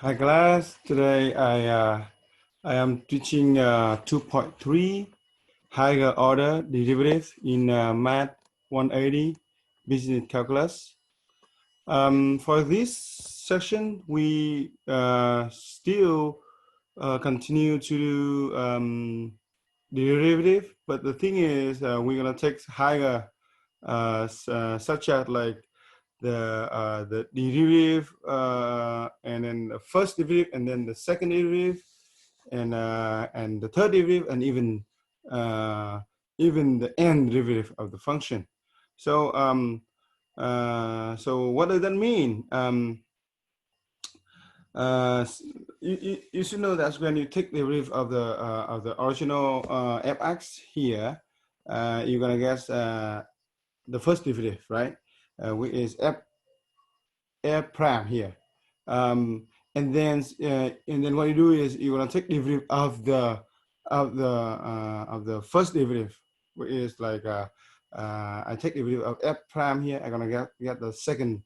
Hi class, today I am teaching 2.3 higher order derivative in Math 180 Business Calculus. For this section, we still continue to do derivative, but the thing is we're gonna take higher such as like the derivative and then the first derivative and then the second derivative and the third derivative and even the end derivative of the function. So so what does that mean? You should know that when you take the derivative of the original fx here, you're gonna get the first derivative, right? Which is f prime here, and then what you do is you're gonna take derivative of the first derivative, which is like I take derivative of f prime here. I'm gonna get the second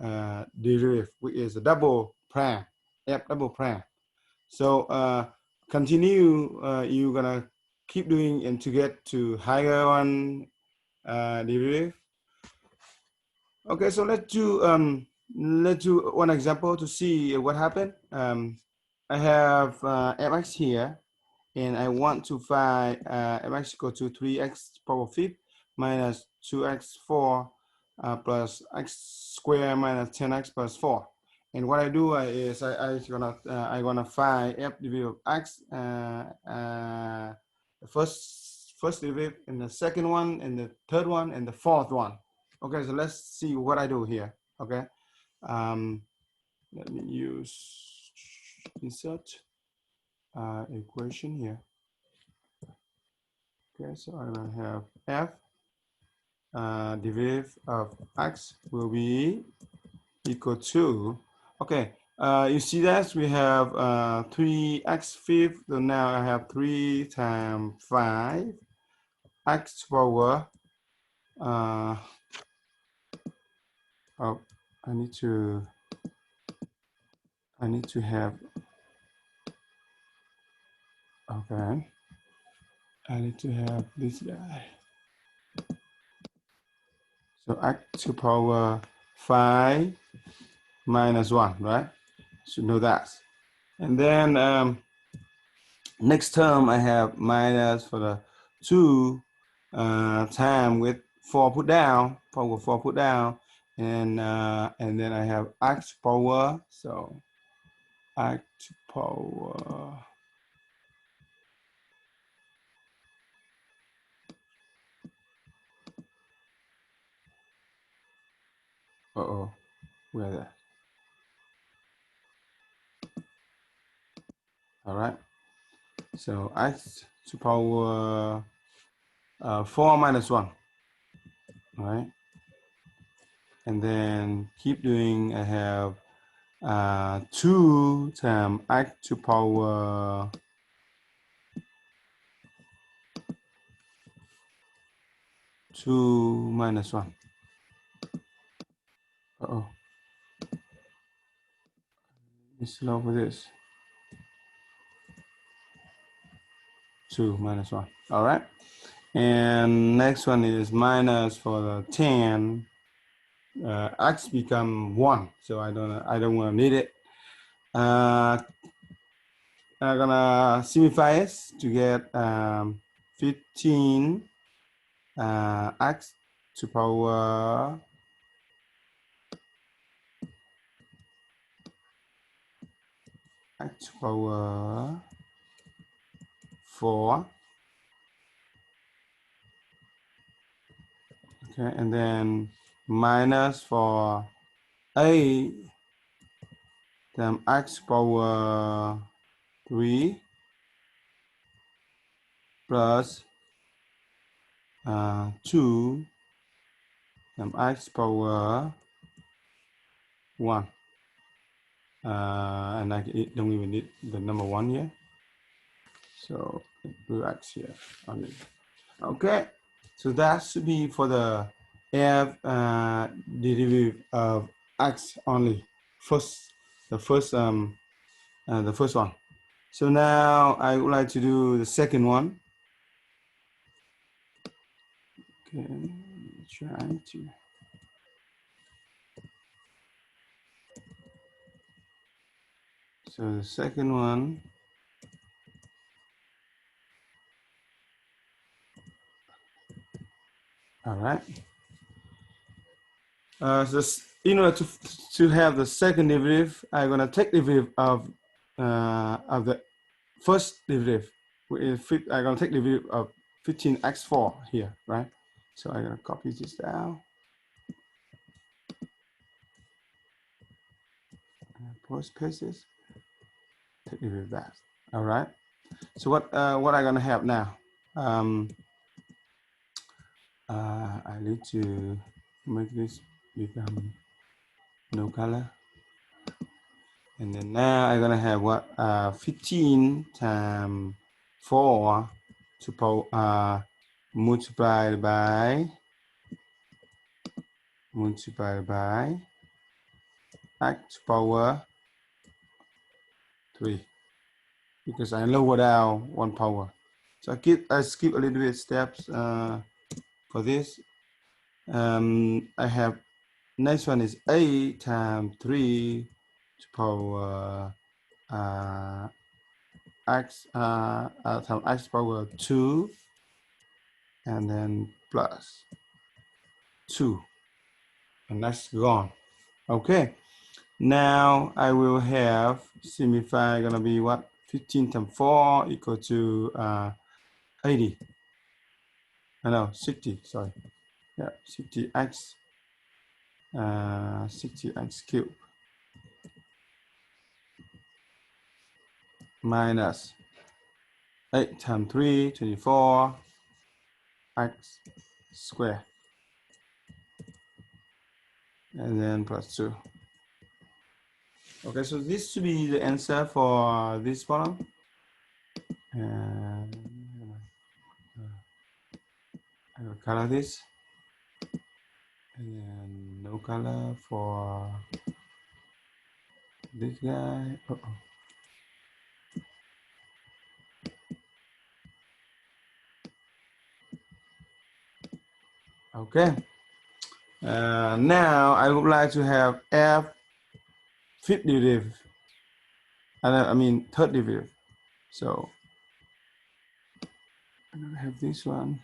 derivative, which is a double prime, f double prime. So continue. You're gonna keep doing and to get to higher one derivative. Okay, so let's do one example to see what happened. I have fx here, and I want to find fx equal to 3x power 5 minus 2x4 plus x squared minus 10x plus 4. And what I do is I gonna find f derivative of x, the first derivative, and the second one, and the third one, and the fourth one. Okay, so let's see what I do here. Okay, let me use insert equation here. Okay, so I'm gonna have f derivative of x will be equal to, okay, you see that we have 3x5, so now I have 3 times 5 x power oh, I need to have, okay, I need to have this guy. So x to power 5 minus 1, right? Should know that. And then next term I have minus for the 2 time with 4 put down, power 4 put down, and then I have x power, so x power where is that? All right, so x to power 4 minus 1, all right, and then keep doing. I have 2 times x to power 2 minus 1. Uh-oh. It's slow for this. 2 minus 1. All right. And next one is minus for the 10. X become 1. So I don't want to need it. I'm gonna simplify it to get 15 x to power x to power 4. Okay, and then minus for a times x power 3 plus 2 times x power 1. And I don't even need the number 1 here. So do x here only. Okay, so that should be for the f derivative of x only. The first the first one. So now I would like to do the second one. Okay, try to. So the second one. All right. So in order to have the second derivative, I'm gonna take derivative of the first derivative. I'm gonna take derivative of 15x4 here, right? So I'm gonna copy this down. Post paste, take derivative of that. All right. So what I'm gonna have now? I need to make this become no color. And then now I'm gonna have what 15 times 4 to power multiplied by x power 3, because I lower down one power. So I skip a little bit steps for this. I have next one is 8 times 3 to power x times x power 2, and then plus 2, and that's gone. Okay, now I will have simplify gonna be what 15 times 4 equal to 80. No, 60, sorry. Yeah, 60x 60x cubed minus 8 times 3, 24 x squared, and then plus 2. Okay, so this should be the answer for this problem. And I will color this, and then no color for this guy. Okay. Now I would like to have f fifth derivative, I mean third derivative. So I'm gonna have this one,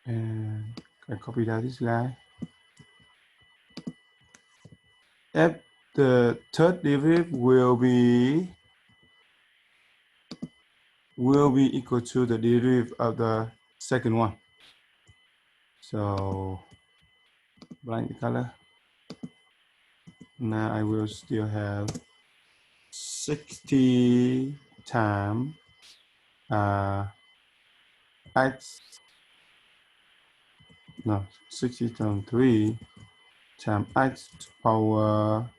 and I copy that this guy. F the third derivative will be equal to the derivative of the second one. So blank the color. Now I will still have 60 times x, no, 60 times 3 times x to power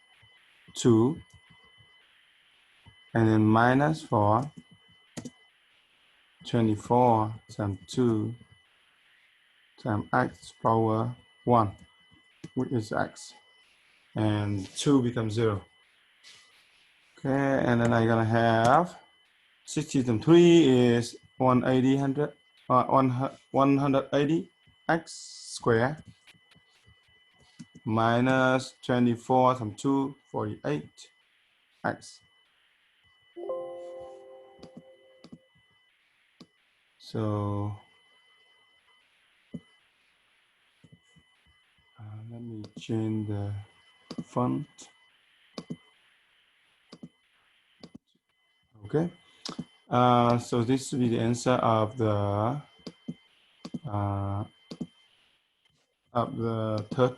2, and then minus 4, 24 times 2 times x power 1, which is x, and 2 becomes 0. Okay, and then I'm gonna have 60 times 3 is 180 x squared minus 24 times 2, 48 x. So let me change the font. Okay, so this will be the answer of the third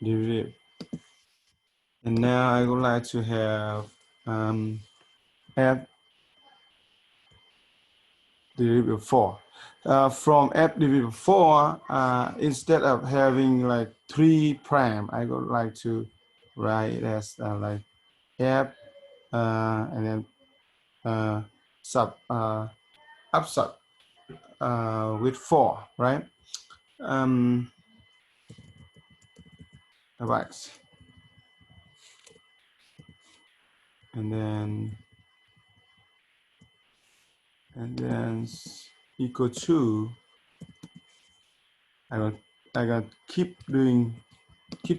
derivative. And now I would like to have f derivative 4. From f derivative 4, instead of having like 3 prime, I would like to write it as like f and then upside with 4, right? Right. and then equal to, I got keep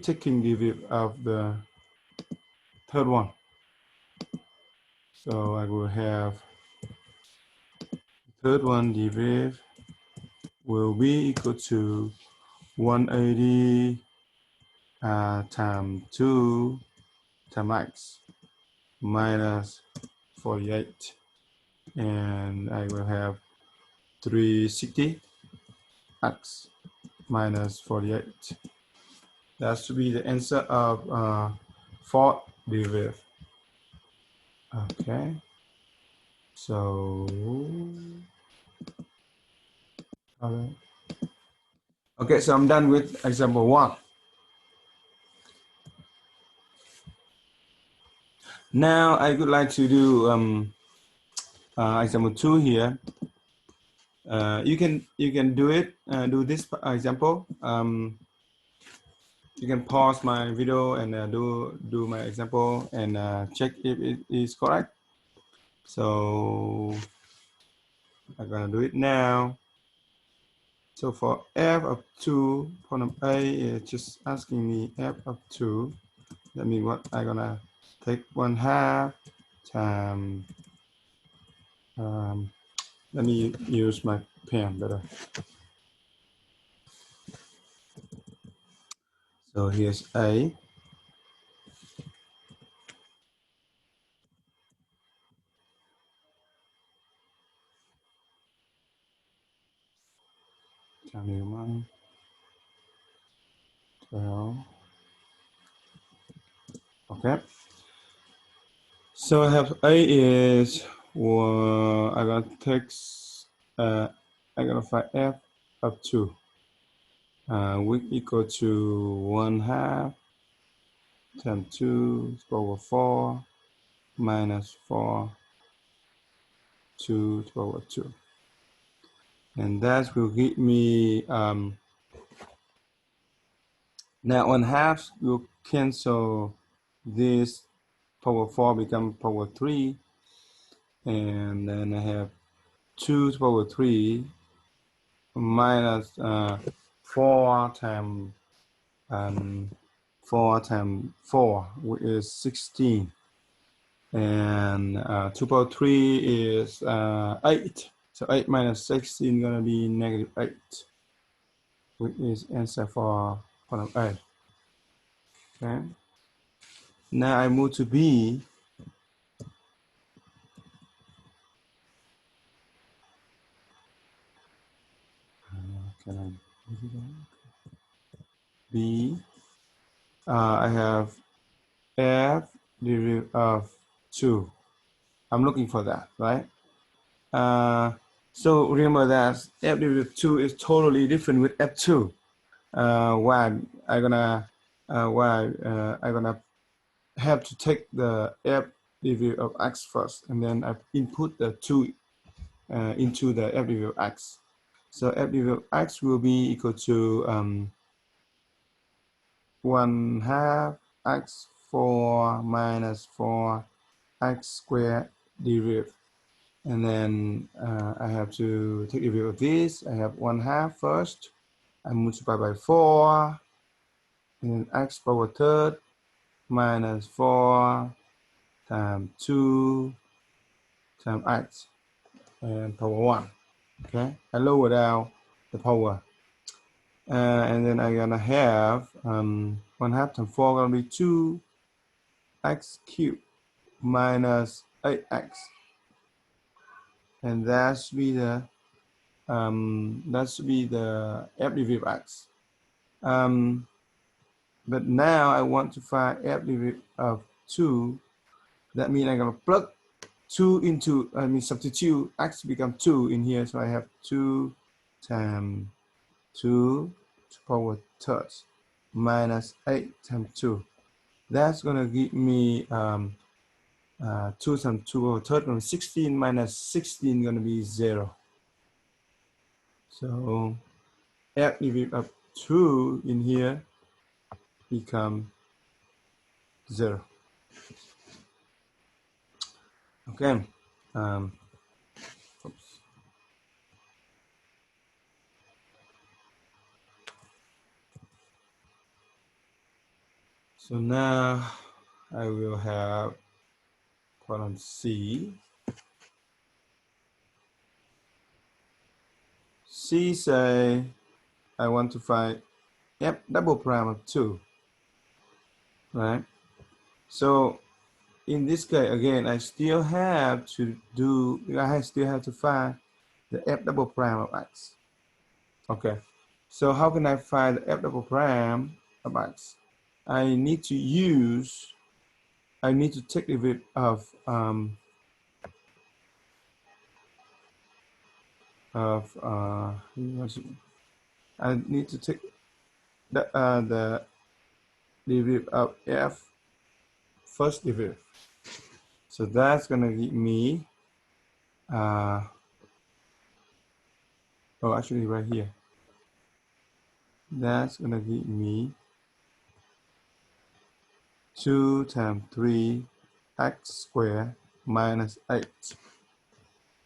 taking derivative of the third one. So I will have third one derivative will be equal to 180 times 2 times x minus 48, and I will have 360 x minus 48. That should be the answer of fourth derivative. Okay, so okay, so I'm done with example 1. Now I would like to do example 2 here. You can do it. Do this example. You can pause my video and do my example and check if it is correct. So I'm gonna do it now. So for f of 2, problem A is just asking me f of 2. That means what I'm gonna take 1/2 times. Let me use my pen better. So here's A. Tell me mine. 12. Okay. So I have A is, well, I'm gonna take, I'm gonna find f of 2, which equal to 1/2 times 2 to the power 4 minus 4 to the power 2. And that will give me, now 1/2 will cancel this, power 4 become power 3, and then I have 2 to the power 3 minus 4 times 4 times 4, which is 16, and 2 power 3 is 8. So 8 minus 16 is gonna be -8, which is answer for problem A. Okay. Now I move to B. Can I move it on? B. I have f derivative of 2. I'm looking for that, right? So remember that f derivative 2 is totally different with f2. Why I gonna have to take the f derivative of x first, and then I input the 2 into the f derivative of x. So f derivative of x will be equal to 1/2 x4 minus 4 x squared derivative. And then I have to take derivative of this. I have 1/2 first. I multiply by 4, and then x power third minus 4 times 2 times x and power 1. Okay, I lower down the power. And then I'm gonna have 1/2 times 4 gonna be 2x cubed minus 8x, and that should be the f derivative of x. But now I want to find f derivative of 2. That means I'm gonna plug 2 into, substitute x become 2 in here, so I have 2 times 2 to the power third minus 8 times 2. That's gonna give me 2 times 2 over third, gonna be 16, minus 16 gonna be 0. So f derivative of 2 in here become 0. Okay. Um, oops. So now I will have column C. C say I want to find F double prime of 2, right? So in this case, again, I still have to find the F double prime of X. Okay, so how can I find the F double prime of X? I need to take the derivative of I need to take the derivative of F first derivative. So that's gonna give me oh, actually right here. That's gonna give me 2 times 3 x squared minus 8,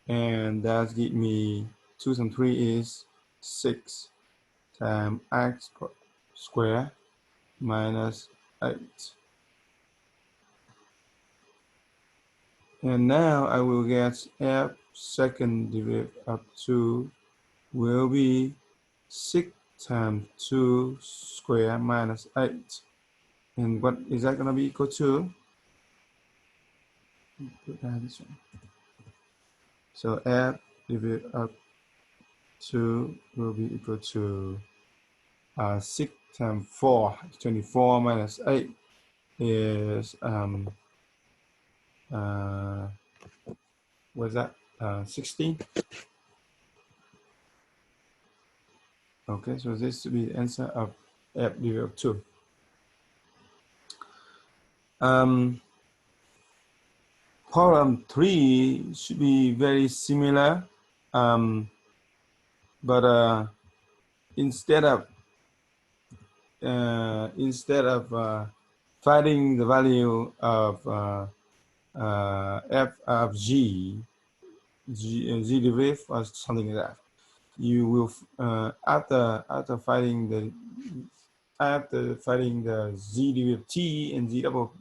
and that's give me 2 times 3 is 6 times x squared minus 8. And now I will get f second derivative of 2 will be 6 times 2 squared minus 8. And what is that going to be equal to? Put that this one. So f derivative of 2 will be equal to 6 times 4, 24 minus 8 is what's that? 16. Okay, so this should be the answer of f derivative of 2. Problem 3 should be very similar, but instead of finding the value of f of g derivative or something like that, you will after finding the z derivative t and z double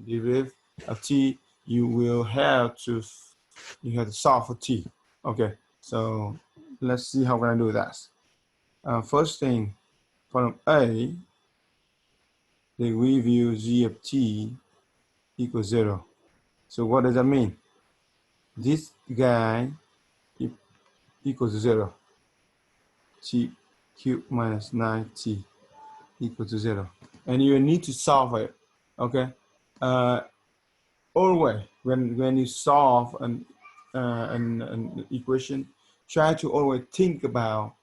derivative of t, you have to solve for t. Okay, so let's see how we're gonna do that. First thing, problem A, they review g of t equals 0. So what does that mean? This guy equals 0. T cubed minus 9t equals to 0. And you need to solve it. Okay. Always when you solve an equation, try to always think about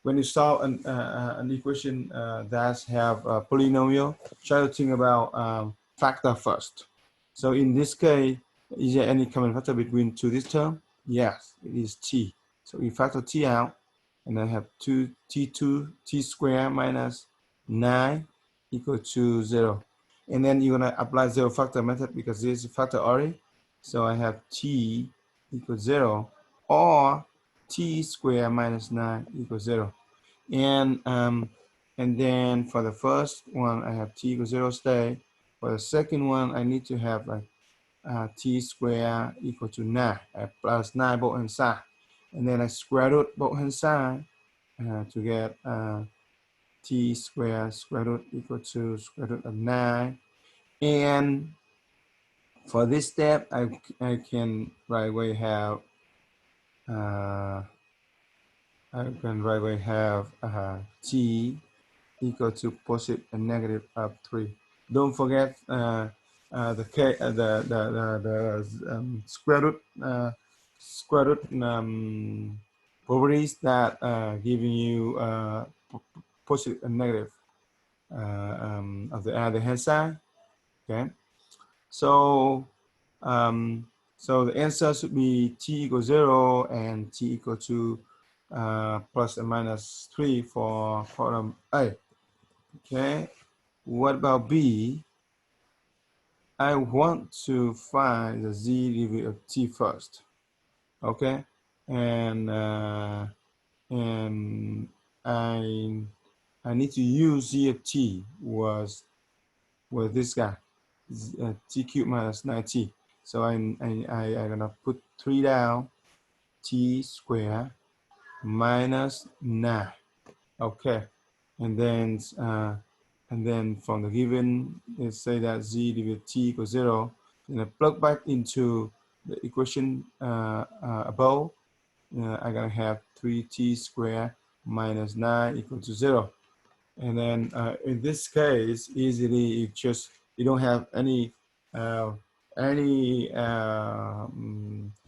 when you solve an equation that have a polynomial, try to think about factor first. So in this case, is there any common factor between this term? Yes, it is t. So we factor t out, and I have 2t2 t squared minus 9 equal to 0. And then you're gonna apply zero factor method because this is factor array. So I have t equals 0 or t squared minus 9 equals 0. And then for the first one, I have t equals 0 stay. For the second one, I need to have like t squared equal to 9, plus 9 both hand side. And then I square root both hand side to get t squared square root equal to square root of 9. And for this step, I can right away have t equal to positive and negative of 3. Don't forget the square root properties that giving you positive and negative of the other hand side. Okay, so so the answer should be t equals 0 and t equal to plus and minus 3 for column A. Okay, what about B? I want to find the z derivative of t first, okay, and I need to use z of t was this guy, t cubed minus 9t. So I'm gonna put 3 down, t squared minus 9. Okay, and then from the given, let's say that z derivative t equals 0, and I plug back into the equation above. I'm gonna have 3t squared minus 9 equal to 0. And then in this case, easily you don't have any uh,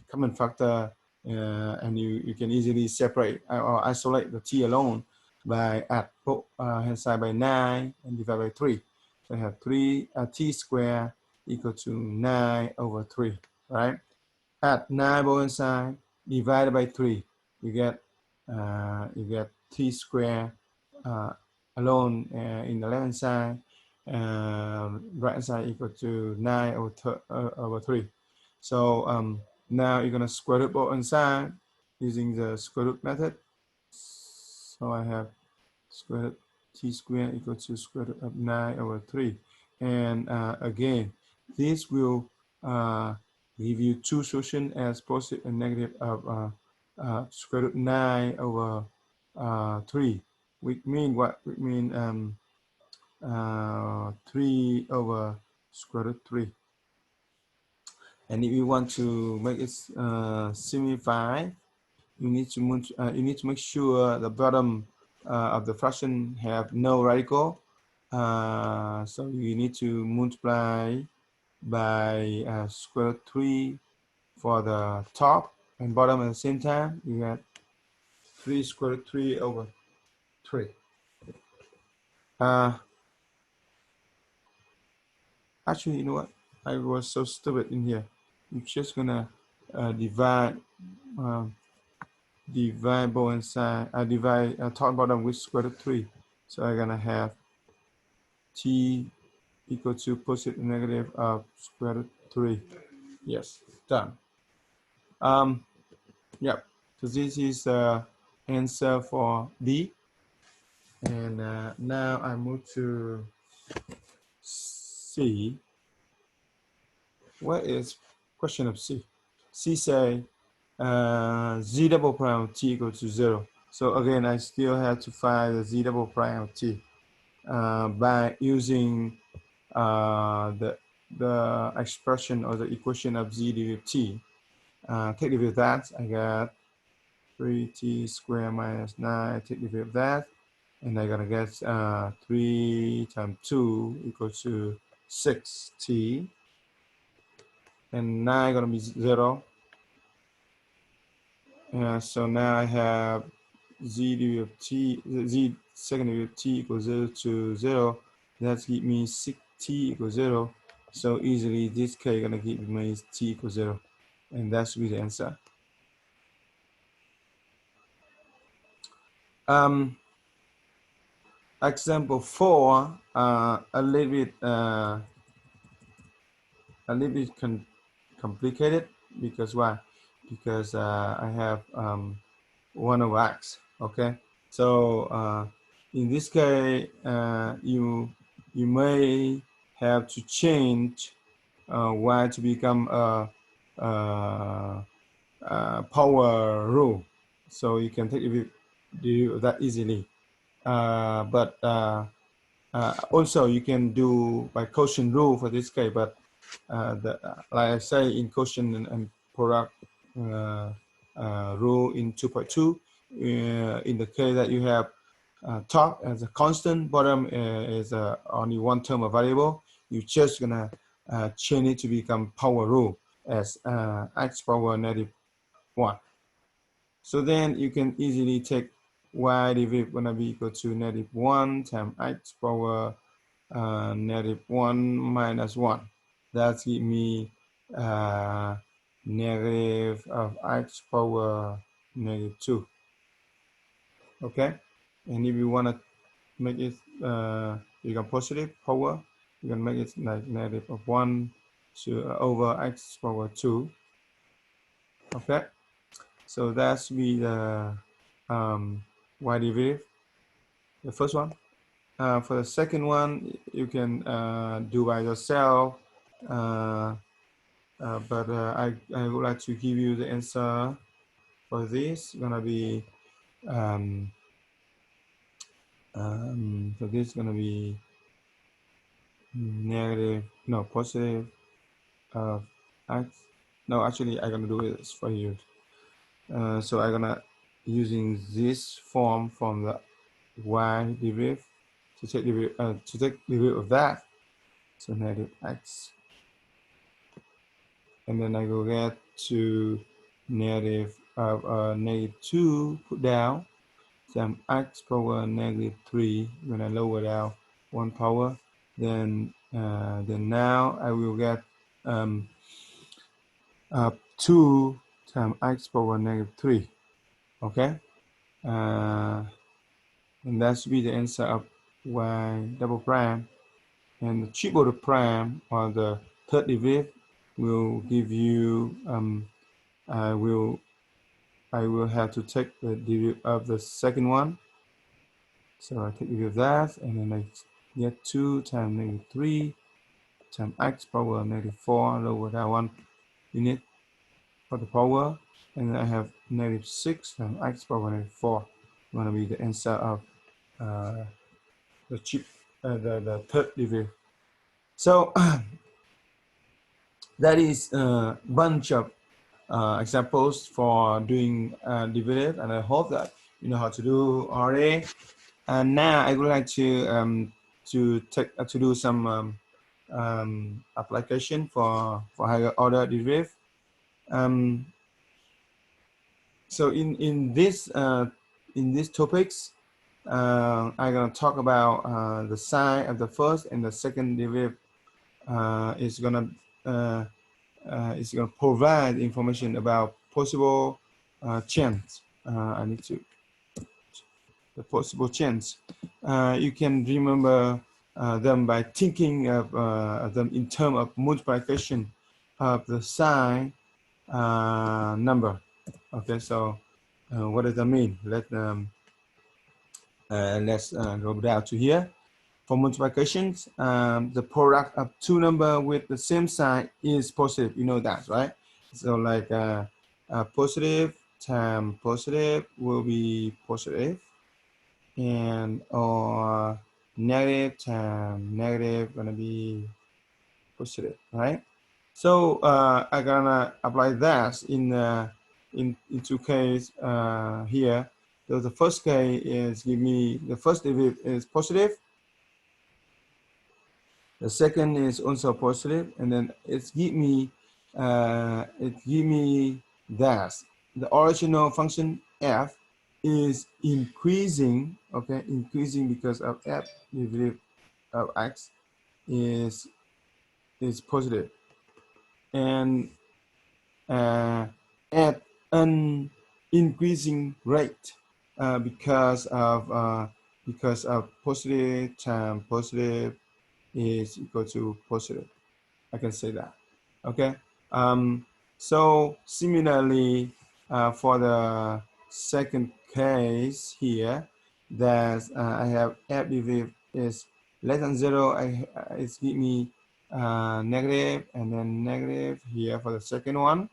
common factor, and you can easily separate or isolate the t alone by add both hand side by 9 and divide by 3. So I have 3 t squared equal to 9 over 3, right? Add 9 both hand side divided by 3, you get t squared alone in the left hand side, right hand side equal to 9 over 3. So now you're going to square root both hand side using the square root method. So I have square root t squared equal to square root of 9 over 3. And again, this will give you two solutions as positive and negative of square root 9 over 3. Which mean what? Which mean 3 over square root 3. And if you want to make it simplify, you need to make sure the bottom of the fraction have no radical. So you need to multiply by square root 3 for the top and bottom at the same time. You get 3 square root 3 over 3. Actually, you know what? I was so stupid in here. I'm just gonna divide both inside. I divide top and bottom with square root 3. So I'm gonna have t equal to positive and negative of square root 3. Yes, done. Yep. So this is the answer for B. And now I move to C. What is question of C? C say z double prime of t equal to 0. So again, I still have to find the z double prime of t by using the expression or the equation of z derivative t. Take derivative of that, I got 3t squared minus 9, take derivative of that, and I'm gonna get 3 times 2 equals to 6t, and 9 gonna be 0. So now I have z derivative of t, z second derivative of t equals 0 to 0. That gives me 6t equals 0. So easily this k gonna give me t equals 0, and that should be the answer. Example 4, a little bit complicated, because why? Because I have 1 over x. Okay, so in this case, you may have to change y to become a power rule, so you can take do that easily. But also you can do by quotient rule for this case, but like I say in quotient and product rule in 2.2, in the case that you have top as a constant, bottom is only one term of variable, you're just gonna change it to become power rule as x power -1. So then you can easily take y derivative gonna be equal to -1 times x power -1 minus 1. That gives me negative of x power -2. Okay, and if you want to make it become positive power, you can make it like negative of 1 over x power 2. Okay, so that's be the y derivative, the first one. For the second one, you can do by yourself, but I would like to give you the answer for this. Gonna be so this is gonna be negative, no, positive of x. No, actually, I'm gonna do it for you. So I'm gonna using this form from the y derivative to take derivative of that. So negative x, and then I go get to negative of negative 2 put down times x power negative 3. When I lower down one power, then now I will get 2 times x power negative 3. Okay, and that should be the answer of y double prime. And the triple prime, or the third derivative, will give you I will have to take the derivative of the second one. So I take derivative of that, and then I get 2 times negative 3 times x power negative 4, lower that one unit for the power, and then I have negative 6 times x power negative 4. Going to be the answer of the third derivative. So that is a bunch of examples for doing derivative, and I hope that you know how to do already. And now I would like to do some application for higher order derivative. So in this topics, I'm gonna talk about the sign of the first and the second derivative. It's gonna provide information about possible chance. I need to the possible chance. You can remember them by thinking of them in terms of multiplication of the sign number. Okay, so what does that mean? Let's go down to here. For multiplications, the product of two numbers with the same sign is positive. You know that, right? So like positive times positive will be positive, and or negative times negative gonna be positive, right? So I'm gonna apply that in two cases here. So the first case is give me the first derivative is positive. The second is also positive, and then it give me that the original function f is increasing. Okay, increasing because of f derivative of x is positive, and at an increasing rate because of positive times positive is equal to positive. I can say that. Okay. So similarly, for the second case here, that I have f derivative is less than 0. It's give me negative, and then negative here for the second one.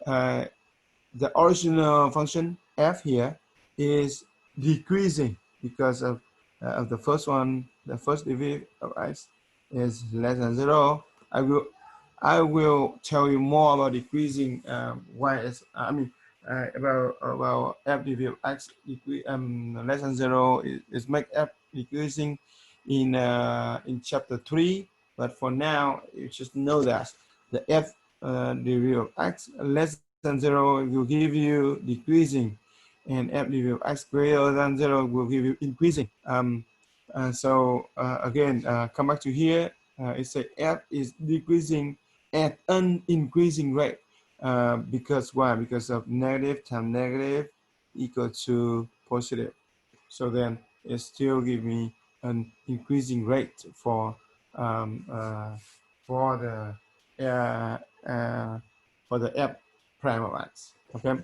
The original function f here is decreasing because of the first one. The first derivative of x is less than 0. I will tell you more about decreasing about f derivative of x less than 0 is make f decreasing in chapter 3. But for now, you just know that the f derivative of x less than 0 will give you decreasing, and f derivative of x greater than 0 will give you increasing. So again, come back to here. It says f is decreasing at an increasing rate. Because why? Because of negative times negative equal to positive. So then it still give me an increasing rate for the uh, for the f prime of x. Okay.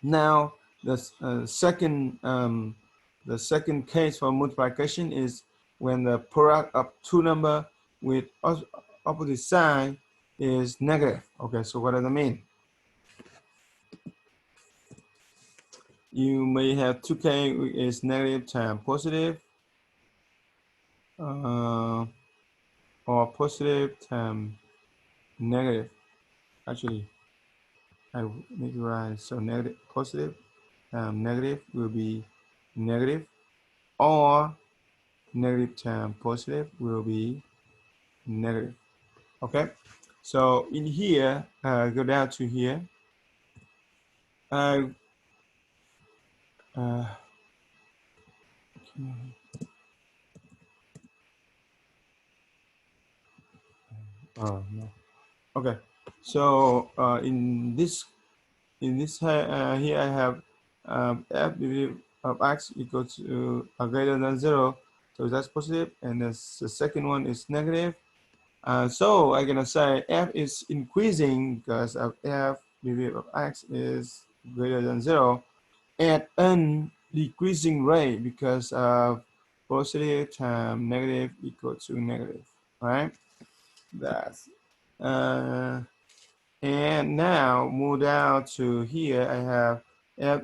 Now the second case for multiplication is when the product of two numbers with opposite sign is negative. Okay, so what does that mean? You may have 2k which is negative times positive, or positive times negative. Actually, I need to write so negative positive negative will be negative, or negative times positive will be negative. Okay, so in here, go down to here. Okay. Oh no. Okay, so in this here I have f of x equals to greater than 0, so that's positive, and the second one is negative. So I'm gonna say f is increasing because of f of x is greater than 0 at an decreasing rate because of positive times negative equal to negative, right? That's and now move down to here. I have f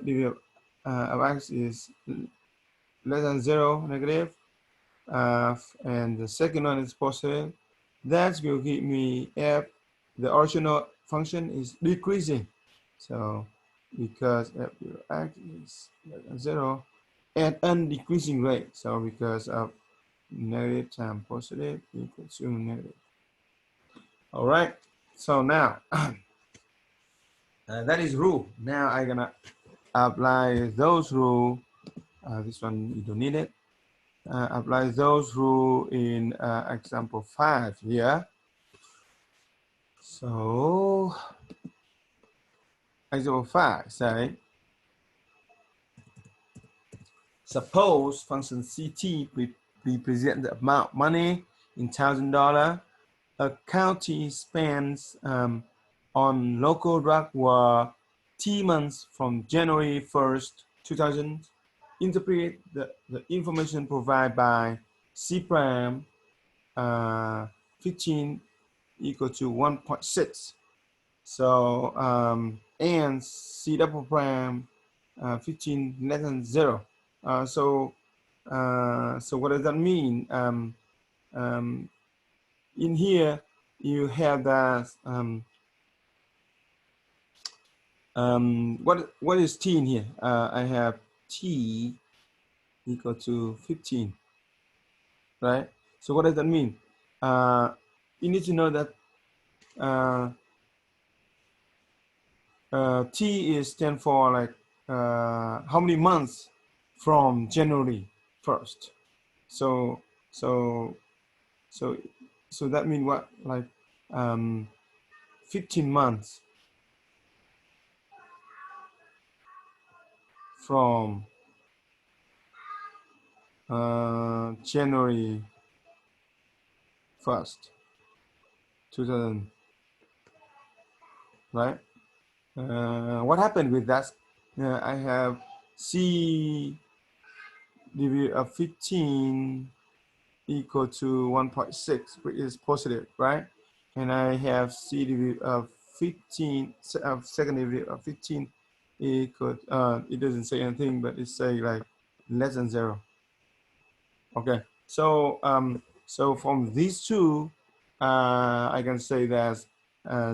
of x is less than 0, negative, and the second one is positive. That will give me f, the original function is decreasing. So because f of x is less than 0 at an decreasing rate. So because of negative times positive equals to negative. All right. So now that is rule. Now I'm gonna apply those rule. This one you don't need it. Apply those rule in example 5 here. So example 5 say, suppose function CT represent the amount of money in $1,000 a county spends on local drug war T months from January 1st, 2000. Interpret the information provided by C prime 15 equal to 1.6. So and C double prime 15 less than 0. So what does that mean? In here you have that what is t in here? I have t equal to 15, right? So what does that mean? You need to know that t is stand for like how many months from January 1st. So that means what, like 15 months from January 1st, 2000, right? What happened with that? I have C degree of 15 equal to 1.6, which is positive, right? And I have C degree of 15, second degree of 15 equal, it doesn't say anything, but it say like less than 0. Okay, so so from these two, I can say that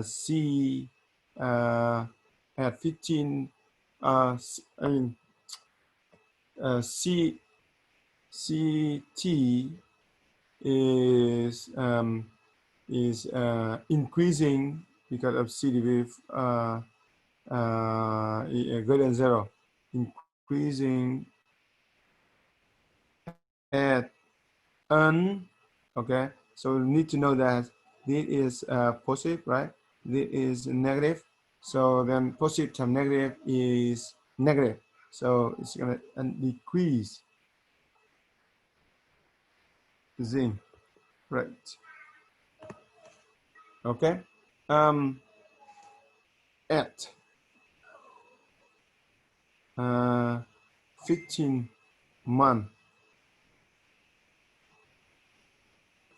C at 15, I mean CT is increasing because of CDB greater than 0, increasing at n. Okay, so we need to know that this is positive, right? This is negative. So then positive times negative is negative. So it's gonna decrease zinc, right? Okay. At 15 months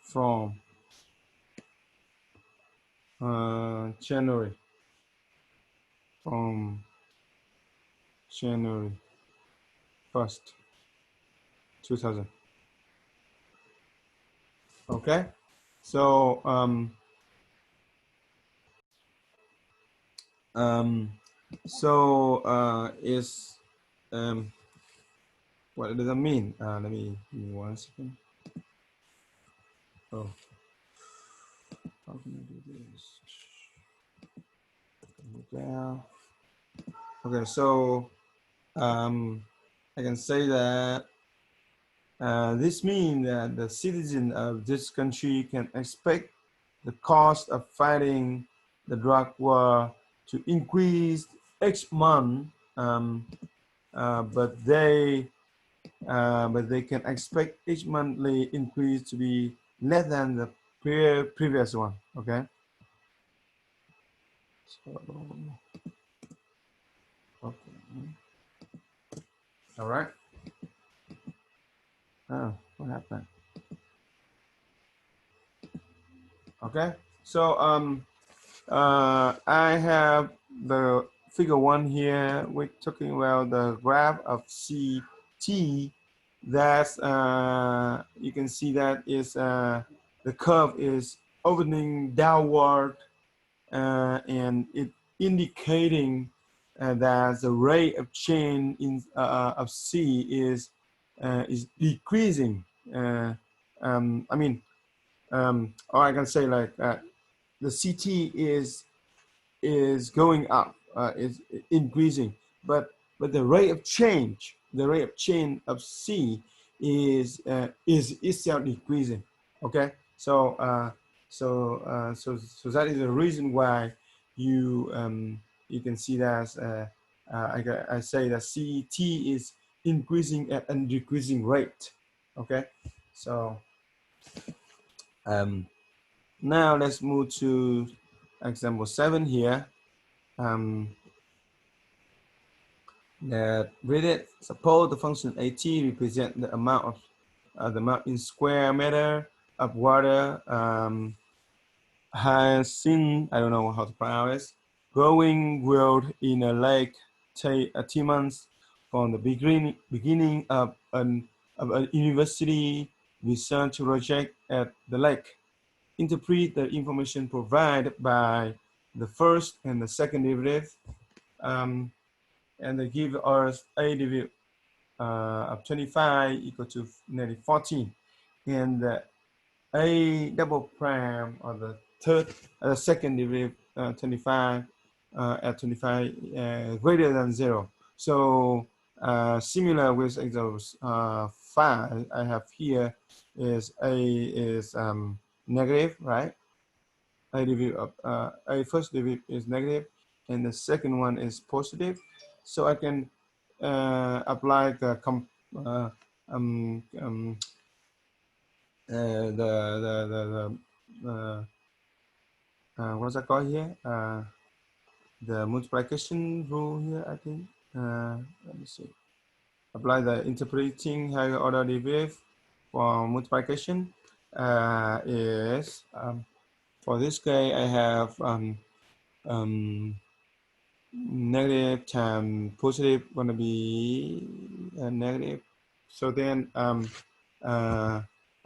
from January, from January 1st, 2000. Okay. So is what does that mean? Let me give me 1 second. Oh, how can I do this? Yeah. Okay, so I can say that this means that the citizen of this country can expect the cost of fighting the drug war to increase each month, but they can expect each monthly increase to be less than the previous one. Okay. So, okay. All right. Oh, what happened? Okay. So I have the figure 1 here. We're talking about the graph of CT. That's you can see that is the curve is opening downward, and it indicating that the rate of change in of C is decreasing. I mean, or I can say like the CT is going up, is increasing, but the rate of change, of C is itself decreasing. Okay, so so that is the reason why you you can see that I say that CT is increasing at a decreasing rate. Okay, so now let's move to example 7 here. That read it. Suppose the function at represent the amount in square meter of water has seen, I don't know how to pronounce it, growing growth in a lake take 2 months from the beginning of a university research project at the lake. Interpret the information provided by the first and the second derivative, and they give us a derivative of 25 equal to -14, and a double prime or the second derivative 25 at 25 greater than 0. So similar with examples 5 I have here is a is negative, right? A derivative of a first derivative is negative and the second one is positive. So I can apply the what's that called here? The multiplication rule here, I think. Let me see. Apply the interpreting higher order derivative for multiplication is for this case I have negative times positive gonna be negative. So then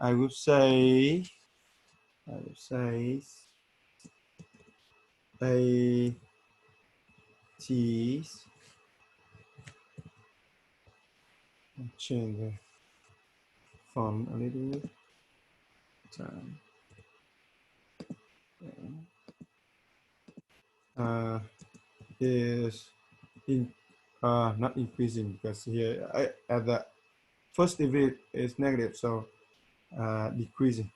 I would say a t change the font a little bit time is in not increasing because here at the first derivative is negative, so decreasing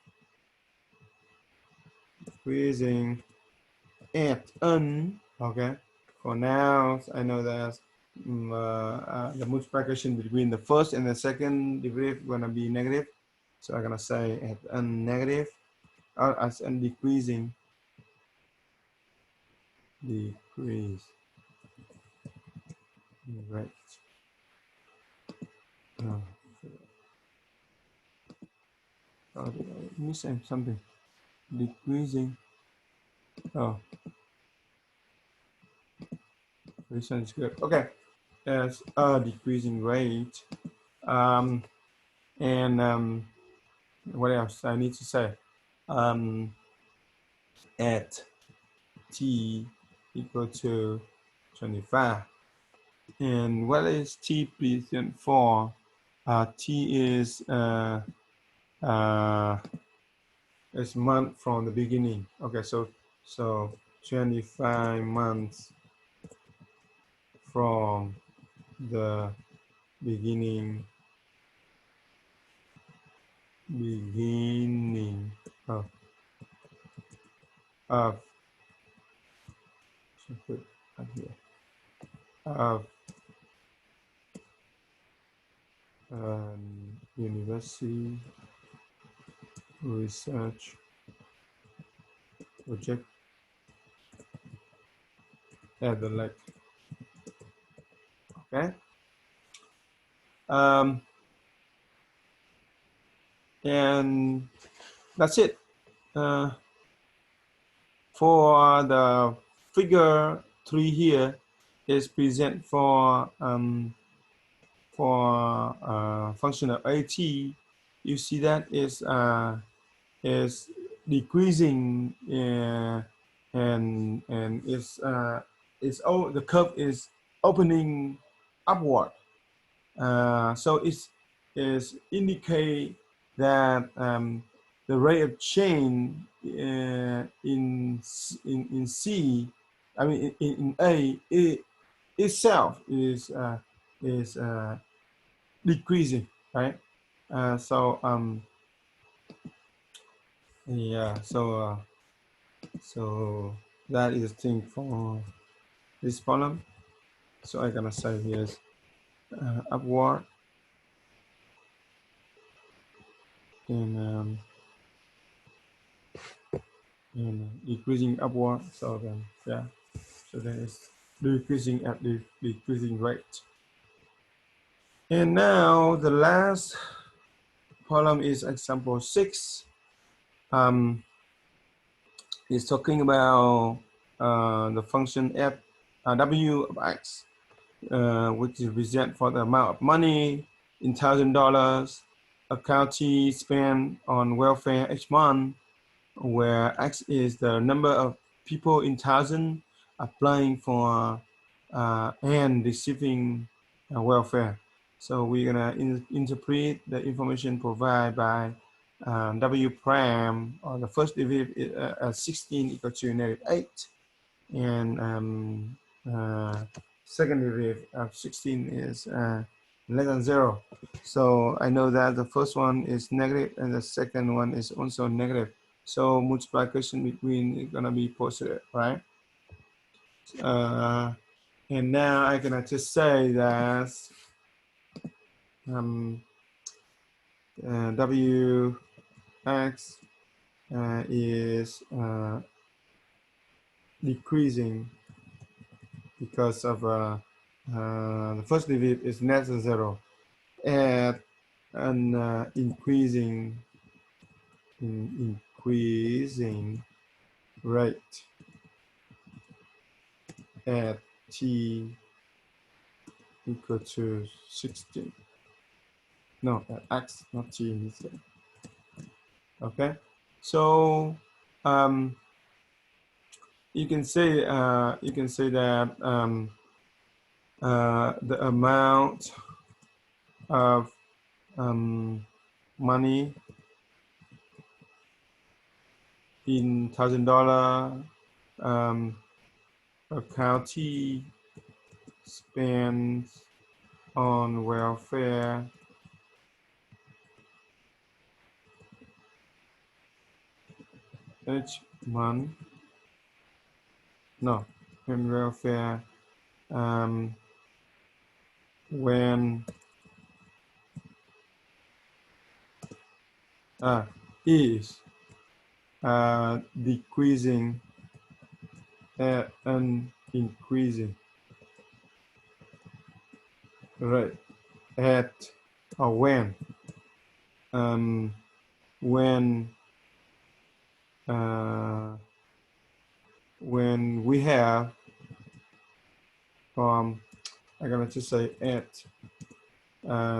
at n. Okay, for now I know that the multiplication between the first and the second derivative gonna be negative, so I'm gonna say at n negative or as n decreasing decrease rate. Oh, did I miss something? Decreasing. Oh, this one is good. Okay, as a decreasing rate. And what else I need to say? At t equal to 25. And what is t present for? T is month from the beginning. Okay, so 25 months from the beginning of of of university research project at the lake. Okay. And that's it. For the figure 3 here is present for function of at. You see that is decreasing and it's the curve is opening upward. So it's indicate that the rate of change in C, I mean in A, itself is decreasing, right? So yeah, so that is the thing for this problem. So I'm gonna say here is upward and decreasing upward. So then yeah, so then it's decreasing at the decreasing rate. And now the last column is example 6. It's talking about the function f w of x, which is represent for the amount of money in $1,000 a county spend on welfare each month, where x is the number of people in thousand applying for and receiving welfare. So we're gonna interpret the information provided by W prime, or the first derivative is 16 equal to -8, and second derivative of 16 is less than 0. So I know that the first one is negative and the second one is also negative. So multiplication between is gonna be positive, right? And now I can just say that W x is decreasing because of the first derivative is less than 0 at an increasing rate at t equal to 16. No, at x, not t. Okay, so you can say that the amount of money in $1,000 a county spends on welfare each month. No, in welfare when is decreasing at an increasing rate. At or when we have I'm gonna just say at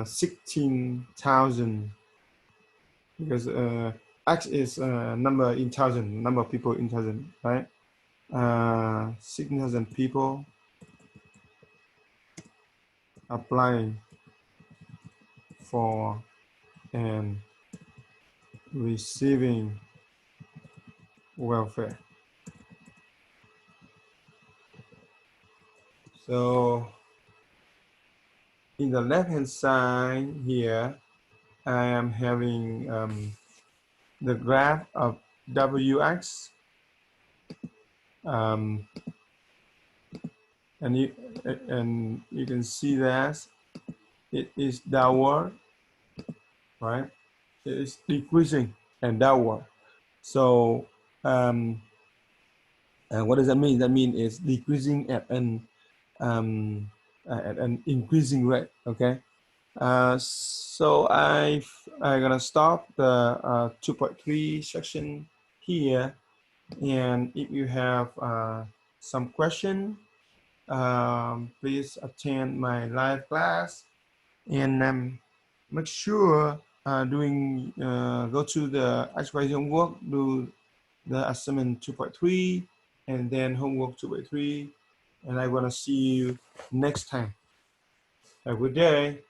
16,000, because X is number in thousand, number of people in thousand, right? 16,000 people applying for and receiving welfare. So in the left hand side here, I am having the graph of WX, and you can see that it is downward, right? It is decreasing and downward. So and what does that mean? That means it's decreasing at an increasing rate. Okay. So I'm gonna stop the 2.3 section here, and if you have some question, please attend my live class, and make sure go to the exercise homework, do the assignment 2.3 and then homework 2.3, and I want to see you next time. Have a good day.